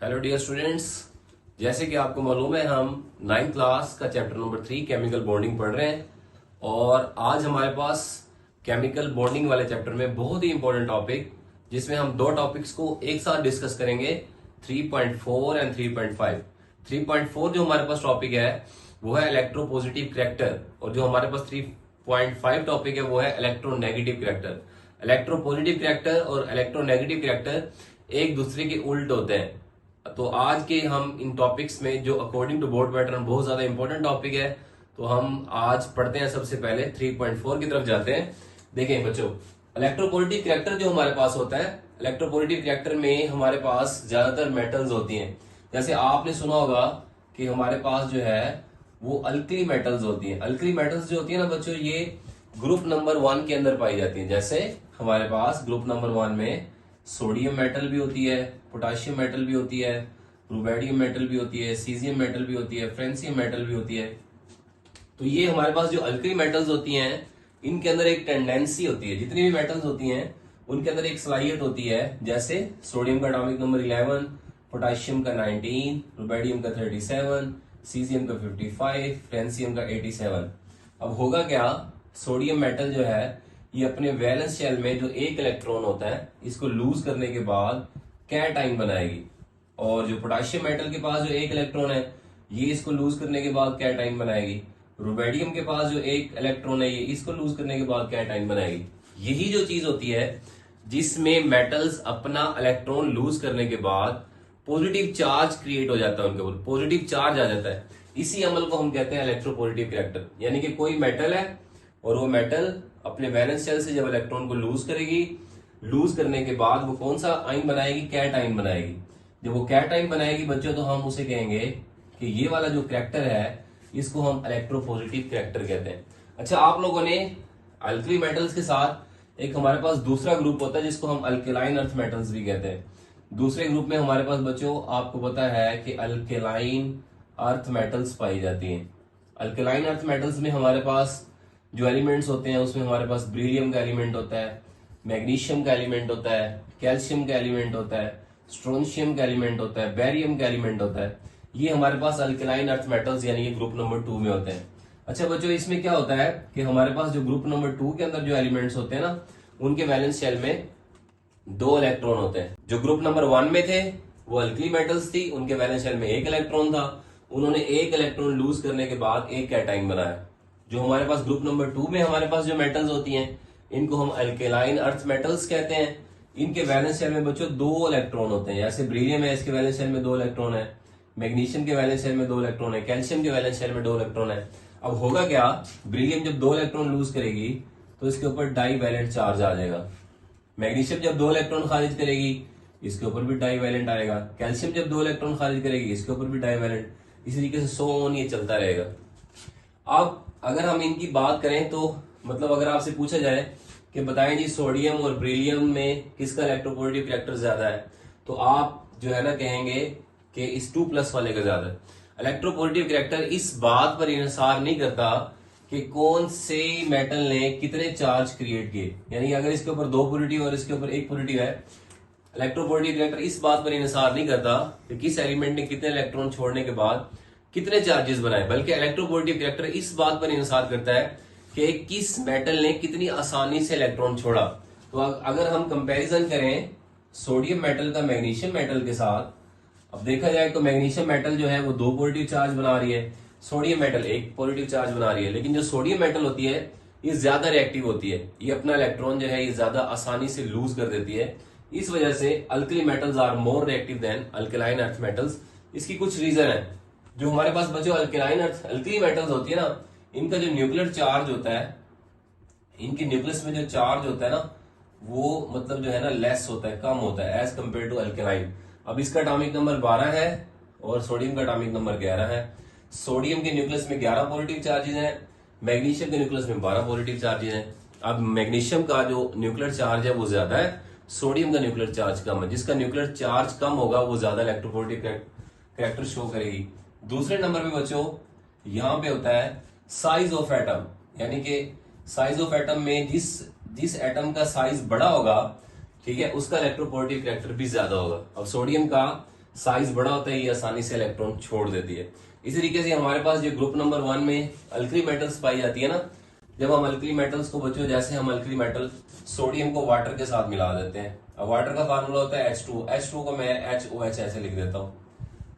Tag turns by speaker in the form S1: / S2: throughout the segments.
S1: Hello dear students, जैसे कि आपको मालूम है हम 9th क्लास का चैप्टर नंबर 3 केमिकल बॉन्डिंग पढ़ रहे हैं। और आज हमारे पास केमिकल बॉन्डिंग वाले चैप्टर में बहुत ही इंपॉर्टेंट टॉपिक, जिसमें हम दो टॉपिक्स को एक साथ डिस्कस करेंगे, 3.4 एंड 3.5। 3.4 जो हमारे पास टॉपिक है वो है इलेक्ट्रोपॉजिटिव करैक्टर, और जो हमारे पास 3.5 टॉपिक है वो है इलेक्ट्रोनेगेटिव करैक्टर। इलेक्ट्रोपॉजिटिव करैक्टर और इलेक्ट्रोनेगेटिव करैक्टर एक दूसरे के उल्ट होते हैं। तो आज के हम इन टॉपिक्स में जो अकॉर्डिंग टू बोर्ड पैटर्न बहुत ज्यादा इंपॉर्टेंट टॉपिक है, तो हम आज पढ़ते हैं। सबसे पहले 3.4 की तरफ जाते हैं। देखें बच्चों, इलेक्ट्रोपॉजिटिव करैक्टर जो हमारे पास होता है, इलेक्ट्रोपॉजिटिव करैक्टर में हमारे पास ज्यादातर मेटल्स होती हैं। जैसे आपने सुना होगा कि हमारे पास जो है वो अल्कली मेटल्स होती हैं। अल्कली मेटल्स जो होती है ना बच्चों, ये ग्रुप नंबर 1 के अंदर पाई जाती है। जैसे हमारे पास ग्रुप नंबर 1 में सोडियम मेटल भी होती है, पोटाशियम मेटल भी होती है, रुबेडियम मेटल भी होती है, सीजियम मेटल भी होती है, फ्रेंसियम मेटल भी होती है। तो ये हमारे पास जो अल्कली मेटल्स होती हैं, इनके अंदर एक टेंडेंसी होती है, जितनी भी मेटल्स होती हैं उनके अंदर एक सलाहियत होती है। जैसे सोडियम का एटॉमिक नंबर 11, पोटाशियम का 19, रुबेडियम का 37, सीजियम का 55, फ्रेंसियम का 87। अब होगा क्या, सोडियम मेटल जो है ये अपने वैलेंस शेल में जो एक इलेक्ट्रॉन होता है, इसको लूज करने के बाद कैटाइन बनाएगी। और जो पोटाशियम मेटल के पास जो एक इलेक्ट्रॉन है, ये इसको लूज करने के बाद कैटाइन बनाएगी। रुबेडियम के पास जो एक इलेक्ट्रॉन है, ये इसको लूज करने के बाद कैटाइन बनाएगी। यही जो चीज होती है जिसमें मेटल्स अपना इलेक्ट्रॉन लूज करने के बाद पॉजिटिव चार्ज क्रिएट हो जाता है, उनके ऊपर पॉजिटिव चार्ज आ जाता है। इसी अमल को हम कहते हैं इलेक्ट्रोपॉजिटिव करैक्टर। यानी कि कोई मेटल है और वो मेटल अपने वैलेंस शेल से जब इलेक्ट्रॉन को लूज करेगी, लूज करने के बाद वो कौन सा आयन बनाएगी, कैटाइन बनाएगी। जब वो कैटाइन बनाएगी बच्चों, तो हम उसे कहेंगे कि ये वाला जो करैक्टर है इसको हम इलेक्ट्रोपॉजिटिव करैक्टर कहते हैं। अच्छा, आप लोगों ने अल्कली मेटल्स के साथ एक हमारे पास दूसरा ग्रुप होता है जिसको हम अल्केलाइन अर्थ मेटल्स भी कहते हैं। दूसरे ग्रुप में हमारे पास बच्चों आपको पता है कि अल्केलाइन अर्थ मेटल्स पाई जाती हैं। अल्केलाइन अर्थ मेटल्स में हमारे पास जो एलिमेंट्स होते हैं उसमें हमारे पास बेरिलियम का एलिमेंट होता है, मैग्नीशियम का एलिमेंट होता है, कैल्शियम का एलिमेंट होता है, स्ट्रोंशियम का एलिमेंट होता है, बेरियम का एलिमेंट होता है। ये हमारे पास अल्केलाइन अर्थ मेटल्स यानी कि ग्रुप नंबर 2 में होते हैं। अच्छा बच्चों, इसमें क्या होता है कि हमारे पास जो ग्रुप नंबर 2 के अंदर जो एलिमेंट्स होते हैं ना, उनके वैलेंस शेल में 2 इलेक्ट्रॉन होते हैं। जो ग्रुप नंबर 1 में थे वो अल्कली मेटल्स थी, उनके वैलेंस शेल में 1 इलेक्ट्रॉन था। उन्होंने 1 इलेक्ट्रॉन लूज करने के बाद एक कैटाइन बनाया। जो हमारे पास ग्रुप नंबर 2 में हमारे पास जो मेटल्स होती हैं, इनको हम अल्केलाइन अर्थ मेटल्स कहते हैं। इनके वैलेंस शेल में बच्चों 2 इलेक्ट्रॉन होते हैं। जैसे बेरिलियम है, इसके वैलेंस शेल में 2 इलेक्ट्रॉन है, मैग्नीशियम के वैलेंस शेल में 2 इलेक्ट्रॉन है, कैल्शियम के वैलेंस शेल में 2 इलेक्ट्रॉन है। अब होगा क्या, बेरिलियम जब 2 इलेक्ट्रॉन लूज करेगी तो इसके ऊपर डाई वैलेंट चार्ज आ जाएगा। मैग्नीशियम जब 2 इलेक्ट्रॉन खारिज करेगी, इसके ऊपर भी डाई वैलेंट आएगा। कैल्शियम जब 2 इलेक्ट्रॉन खारिज करेगी, इसके ऊपर भी डाई वैलेंट। इसी तरीके से सो ऑन ये चलता रहेगा। अब अगर हम इनकी बात करें तो मतलब अगर आपसे पूछा जाए कि बताएं जी सोडियम और बेरिलियम में किसका इलेक्ट्रोपॉजिटिव करैक्टर ज्यादा है, तो आप जो है ना कहेंगे कि इस 2+ वाले का ज्यादा है। इलेक्ट्रोपॉजिटिव करैक्टर इस बात पर इंसार नहीं करता कि कौन से मेटल ने कितने चार्ज क्रिएट किए। यानी अगर इसके ऊपर 2 पॉजिटिव और इसके ऊपर 1 पॉजिटिव है, इलेक्ट्रोपॉजिटिव करैक्टर इस बात पर इंसार नहीं करता कि किस एलिमेंट ने कितने इलेक्ट्रॉन छोड़ने के बाद कितने चार्जेस बनाए, बल्कि इलेक्ट्रोपॉजिटिव करैक्टर इस बात पर इंसार करता है कि किस मेटल ने कितनी आसानी से इलेक्ट्रॉन छोड़ा। तो अगर हम कंपैरिजन करें सोडियम मेटल का मैग्नीशियम मेटल के साथ, अब देखा जाए तो मैग्नीशियम मेटल जो है वो 2 पॉजिटिव चार्ज बना रही है, सोडियम मेटल 1 पॉजिटिव चार्ज बना रही है। लेकिन जो सोडियम मेटल होती है ये ज्यादा रिएक्टिव होती है, ये अपना इलेक्ट्रॉन जो है ये ज्यादा आसानी से लूज कर देती है। इस वजह से alkali metals are more reactive than alkaline earth metals. इसकी कुछ रीजन है। जो हमारे पास बच्चों अल्कली मेटल्स होती है ना, इनका जो न्यूक्लियर चार्ज होता है, इनके न्यूक्लियस में जो चार्ज होता है ना, वो मतलब जो है ना लेस होता है, कम होता है एज कम्पेयर टू अल्केलाइन। अब इसका एटॉमिक नंबर 12 है और सोडियम का एटॉमिक नंबर 11 है। सोडियम के न्यूक्लियस में 11 पॉजिटिव चार्जेस हैं, मैग्नीशियम के न्यूक्लियस में 12 पॉजिटिव चार्जेस हैं। अब मैग्नीशियम का जो न्यूक्लियर चार्ज है वो ज्यादा है, सोडियम का न्यूक्लियर चार्ज कम है। जिसका न्यूक्लियर चार्ज कम होगा वो ज्यादा इलेक्ट्रोपॉजिटिव करैक्टर शो करेगी। दूसरे नंबर पे बच्चों यहाँ पे होता है साइज ऑफ एटम, यानी कि साइज ऑफ एटम में जिस एटम का साइज बड़ा होगा, ठीक है, उसका इलेक्ट्रोपॉजिटिव करैक्टर भी ज्यादा होगा। अब सोडियम का साइज बड़ा होता है ये आसानी से इलेक्ट्रॉन छोड़ देती है। इसी तरीके से हमारे पास जो ग्रुप नंबर 1 में अल्कली मेटल्स पाई जाती है ना, जब हम अल्कली मेटल्स को बच्चों, जैसे हम अल्कली मेटल सोडियम को वाटर के साथ मिला देते हैं। अब वाटर का फार्मूला होता है H2 को मैं HOH ऐसे लिख देता हूँ।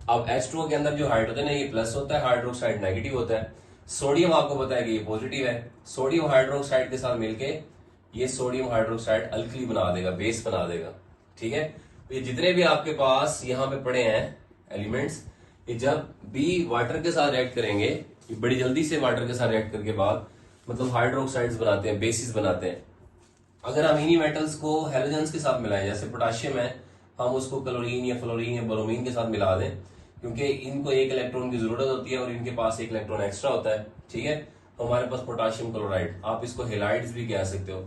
S1: अब H2 के अंदर जो हाइड्रोजन है ये प्लस होता है, हाइड्रोक्साइड नेगेटिव होता है। सोडियम आपको पता है कि ये पॉजिटिव है। सोडियम हाइड्रोक्साइड के साथ मिलके ये सोडियम हाइड्रोक्साइड अल्कली बना देगा, बेस बना देगा। ठीक है, तो ये जितने भी आपके पास यहाँ पे पड़े हैं एलिमेंट्स, ये जब भी वाटर के साथ रिएक्ट करेंगे, ये बड़ी जल्दी से वाटर के साथ रिएक्ट करके बाद मतलब हाइड्रोक्साइड्स बनाते हैं, बेसिस बनाते हैं। अगर हम इन्हीं मेटल्स को हेलोजेंस के साथ मिलाएं, जैसे पोटाशियम है, हम उसको क्लोरीन या फ्लोरीन या ब्रोमीन के साथ मिला दें, क्योंकि इनको एक इलेक्ट्रॉन की जरूरत होती है और इनके पास एक इलेक्ट्रॉन एक्स्ट्रा होता है। ठीक है, तो हमारे पास पोटाशियम क्लोराइड, आप इसको हेलाइड्स भी कह सकते हो।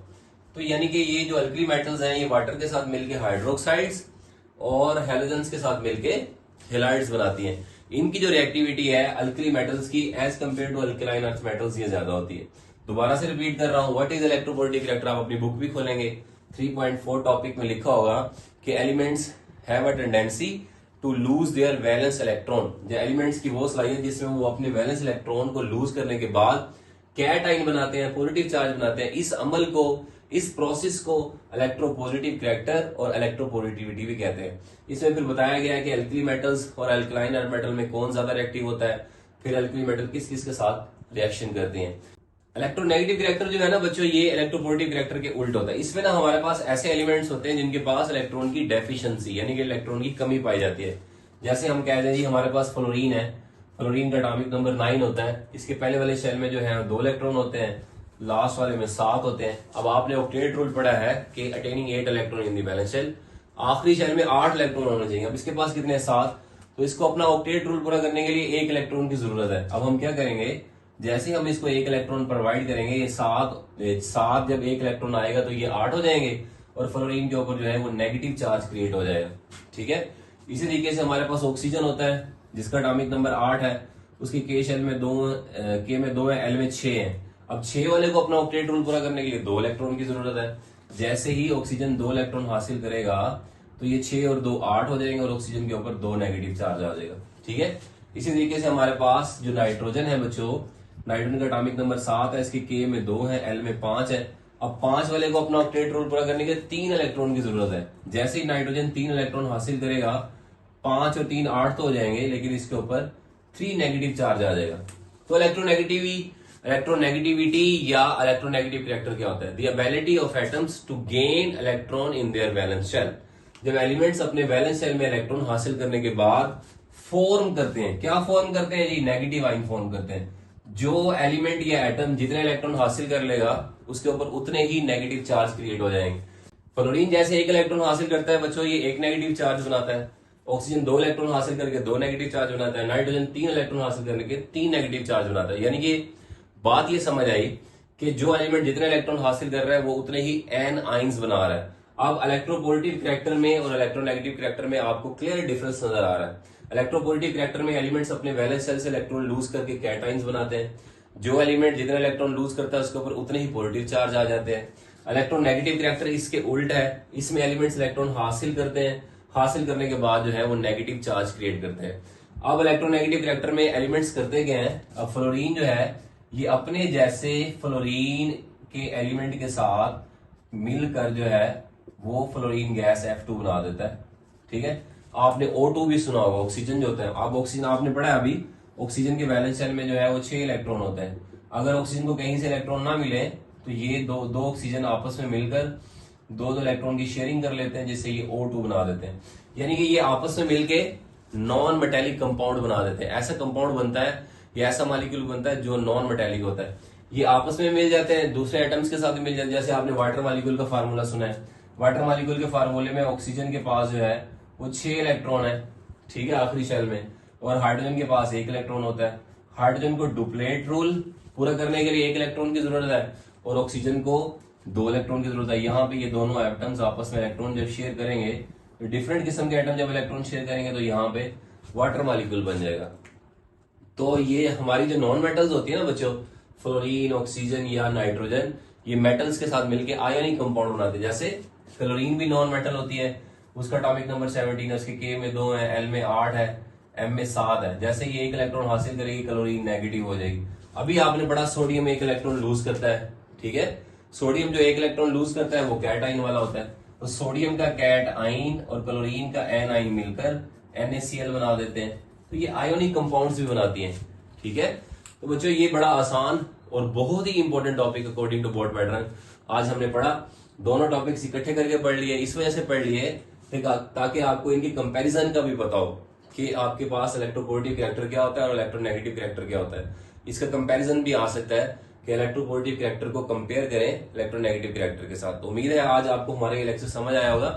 S1: तो यानी कि ये जो अल्कली मेटल्स हैं ये वाटर के साथ मिलके हाइड्रोक्साइड्स और हेलोजेंस के साथ मिलके हेलाइड्स बनाती हैं। इनकी जो रिएक्टिविटी है अल्कली मेटल्स की as compare to alkaline earth metals ये ज्यादा होती है। दोबारा से रिपीट कर रहा हूं, व्हाट इज इलेक्ट्रोपोलिटिक रिएक्टर, आप अपनी बुक भी खोलेंगे 3.4 टॉपिक में लिखा होगा कि elements have a tendency to lose their valence electron. जो एलिमेंट्स की वो सलाहियत जिसमें वो अपने वैलेंस इलेक्ट्रॉन को लूज करने के बाद कैटाइन बनाते हैं, पॉजिटिव चार्ज बनाते हैं। इस अमल को, इस प्रोसेस को इलेक्ट्रोपॉजिटिव करैक्टर और इलेक्ट्रोपोजिटिविटी भी कहते हैं। इसमें फिर बताया गया है कि अल्कली मेटल्स और अल्कलाइन अर्थ मेटल में कौन ज्यादा रिएक्टिव होता है, फिर अल्कली मेटल किस किस के साथ रिएक्शन करते हैं। इलेक्ट्रोनेगेटिव करैक्टर जो है ना बच्चों, ये इलेक्ट्रोपॉजिटिव करैक्टर के उल्ट होता है। इसमें ना हमारे पास ऐसे एलिमेंट्स होते हैं जिनके पास इलेक्ट्रॉन की डेफिशिएंसी यानी कि इलेक्ट्रॉन की कमी पाई जाती है। जैसे हम कह दें जी हमारे पास फ्लोरीन है, फ्लोरीन का एटॉमिक नंबर 9 होता है। इसके पहले वाले शेल में जो है 2 इलेक्ट्रॉन होते हैं, लास्ट वाले में 7 होते हैं। अब आपने ऑक्टेट रूल पढ़ा है कि attaining 8 electron in the valence shell, आखिरी शेल में 8 इलेक्ट्रॉन होने चाहिए। अब इसके पास कितने 7, तो इसको अपना ऑक्टेट रूल पूरा करने के लिए 1 इलेक्ट्रॉन की जरूरत है। अब हम क्या करेंगे, जैसे हम इसको 1 इलेक्ट्रॉन प्रोवाइड करेंगे, ये 7 जब 1 इलेक्ट्रॉन आएगा तो ये 8 हो जाएंगे और फ्लोरीन के ऊपर जो है वो नेगेटिव चार्ज क्रिएट हो जाएगा। ठीक है, इसी तरीके से हमारे पास ऑक्सीजन होता है जिसका एटॉमिक नंबर 8 है, उसकी के शेल में 2 के में 2 है, एल में 6 है। अब 6 वाले को अपना ऑक्टेट रूल पूरा करने के लिए 2 इलेक्ट्रॉन की जरूरत है। जैसे ही ऑक्सीजन 2 इलेक्ट्रॉन हासिल करेगा तो ये 6 और 2 8 हो जाएंगे और ऑक्सीजन के ऊपर 2 नेगेटिव चार्ज आ जाएगा। ठीक है, इसी तरीके से हमारे पास जो नाइट्रोजन है बच्चों, नाइट्रोजन का एटॉमिक नंबर 7 है, इसकी के में 2 है, एल में 5 है। अब 5 वाले को अपना ऑक्टेट रूल पूरा करने के 3 इलेक्ट्रॉन की जरूरत है। जैसे ही नाइट्रोजन 3 इलेक्ट्रॉन हासिल करेगा, 5 और 3 8 तो हो जाएंगे, लेकिन इसके ऊपर 3 नेगेटिव चार्ज आ जाएगा। तो इलेक्ट्रोनेगेटिविटी या इलेक्ट्रोनेगेटिव करैक्टर क्या होता है? The ability of atoms to gain electron in their valence shell. जब एलिमेंट्स अपने वैलेंस शेल में इलेक्ट्रॉन हासिल करने के बाद फॉर्म करते हैं, क्या फॉर्म करते हैं जी? नेगेटिव आयन फॉर्म करते हैं। जो एलिमेंट या एटम जितने इलेक्ट्रॉन हासिल कर लेगा उसके ऊपर उतने ही नेगेटिव चार्ज क्रिएट हो जाएंगे। फ्लोरीन जैसे 1 इलेक्ट्रॉन हासिल करता है बच्चों, ये 1 नेगेटिव चार्ज बनाता है। ऑक्सीजन 2 इलेक्ट्रॉन हासिल करके 2 नेगेटिव चार्ज बनाता है। नाइट्रोजन 3 इलेक्ट्रॉन हासिल करने के 3 नेगेटिव चार्ज बनाता है। यानी कि बात ये समझ आई कि जो एलिमेंट जितने इलेक्ट्रॉन हासिल कर रहा है वो उतने ही एन आइंस बना रहा है। अब इलेक्ट्रोपॉजिटिव करैक्टर में और इलेक्ट्रोनेगेटिव करैक्टर में आपको क्लियर डिफरेंस नजर आ रहा है। इलेक्ट्रोपॉजिटिव करैक्टर में एलिमेंट्स अपने वैलेंस शेल से इलेक्ट्रॉन लूज करके कैटाइंस बनाते हैं। जो एलिमेंट जितने इलेक्ट्रॉन लूज करता है उसके ऊपर उतने ही पॉजिटिव चार्ज आ जाते हैं। इलेक्ट्रोनेगेटिव करैक्टर इसके उल्ट है, इसमें एलिमेंट्स इलेक्ट्रॉन हासिल करते हैं, हासिल करने के बाद जो है वो नेगेटिव चार्ज क्रिएट करते हैं। अब इलेक्ट्रोनेगेटिव करैक्टर में एलिमेंट्स करते क्या है, अब फ्लोरीन जो है ये अपने जैसे फ्लोरीन के एलिमेंट के साथ मिलकर जो है वो फ्लोरीन गैस F2 बना देता है। ठीक है, आपने O2 भी सुना होगा, ऑक्सीजन जो होता है। अब ऑक्सीजन आपने पढ़ा है अभी, ऑक्सीजन के वैलेंस शेल में जो है वो 6 इलेक्ट्रॉन होते हैं। अगर ऑक्सीजन को कहीं से इलेक्ट्रॉन ना मिले तो ये दो ऑक्सीजन आपस में मिलकर 2 इलेक्ट्रॉन की शेयरिंग कर लेते हैं, जिससे ये O2 बना देते हैं। यानी कि ये आपस में मिलके नॉन मेटेलिक कंपाउंड बना देते हैं। ऐसा कंपाउंड बनता है या ऐसा मॉलिक्यूल बनता है जो नॉन मेटेलिक होता है। ये आपस में मिल जाते हैं, दूसरे एटम्स के साथ भी मिल जाते हैं। जैसे आपने वाटर मॉलिक्यूल का फार्मूला सुना है, वाटर मॉलिक्यूल के फार्मूले में ऑक्सीजन के पास जो है वो 6 इलेक्ट्रॉन है, ठीक है, आखिरी शेल में, और हाइड्रोजन के पास 1 इलेक्ट्रॉन होता है। हाइड्रोजन को डुप्लेट रूल पूरा करने के लिए 1 इलेक्ट्रॉन की जरूरत है और ऑक्सीजन को 2 इलेक्ट्रॉन की जरूरत है। यहाँ पे ये दोनों एटम्स आपस में इलेक्ट्रॉन जब शेयर करेंगे, तो डिफरेंट किस्म के एटम जब इलेक्ट्रॉन शेयर करेंगे तो यहाँ पे वाटर मॉलिक्यूल बन जाएगा। तो ये हमारी जो नॉन मेटल्स होती है ना बच्चों, फ्लोरीन, ऑक्सीजन या नाइट्रोजन, ये मेटल्स के साथ मिलकर आयनिक कंपाउंड बनाते हैं। जैसे क्लोरीन भी नॉन मेटल होती है, उसका एटॉमिक नंबर 17 है, उसके के में 2 है, एल में 8 है, एम में 7 है। जैसे ही एक इलेक्ट्रॉन हासिल करेगी क्लोरीन नेगेटिव हो जाएगी। अभी आपने पढ़ा सोडियम एक इलेक्ट्रॉन लूज करता है, ठीक है। सोडियम जो एक इलेक्ट्रॉन लूज करता है वो कैट आइन वाला होता है। तो सोडियम का कैट आइन और क्लोरीन का एन आइन मिलकर NaCl बना देते हैं। तो ये आयोनिक कंपाउंड्स भी बनाती हैं, ठीक है। तो बच्चों ये बड़ा आसान और बहुत ही important topic according to board pattern आज हमने पढ़ा। दोनों टॉपिक्स इकट्ठे करके पढ़ लिए, इस वजह से पढ़ लिए ताकि आपको इनकी कंपैरिजन का भी पता हो कि आपके पास इलेक्ट्रोपोजिटिव कैरेक्टर क्या होता है और इलेक्ट्रोनेगेटिव कैरेक्टर क्या होता है। इसका कंपैरिजन भी आ सकता है कि इलेक्ट्रोपोजिटिव कैरेक्टर को कंपेयर करें इलेक्ट्रोनेगेटिव कैरेक्टर के साथ। तो उम्मीद है आज आपको हमारे ये लेक्चर समझ आया होगा।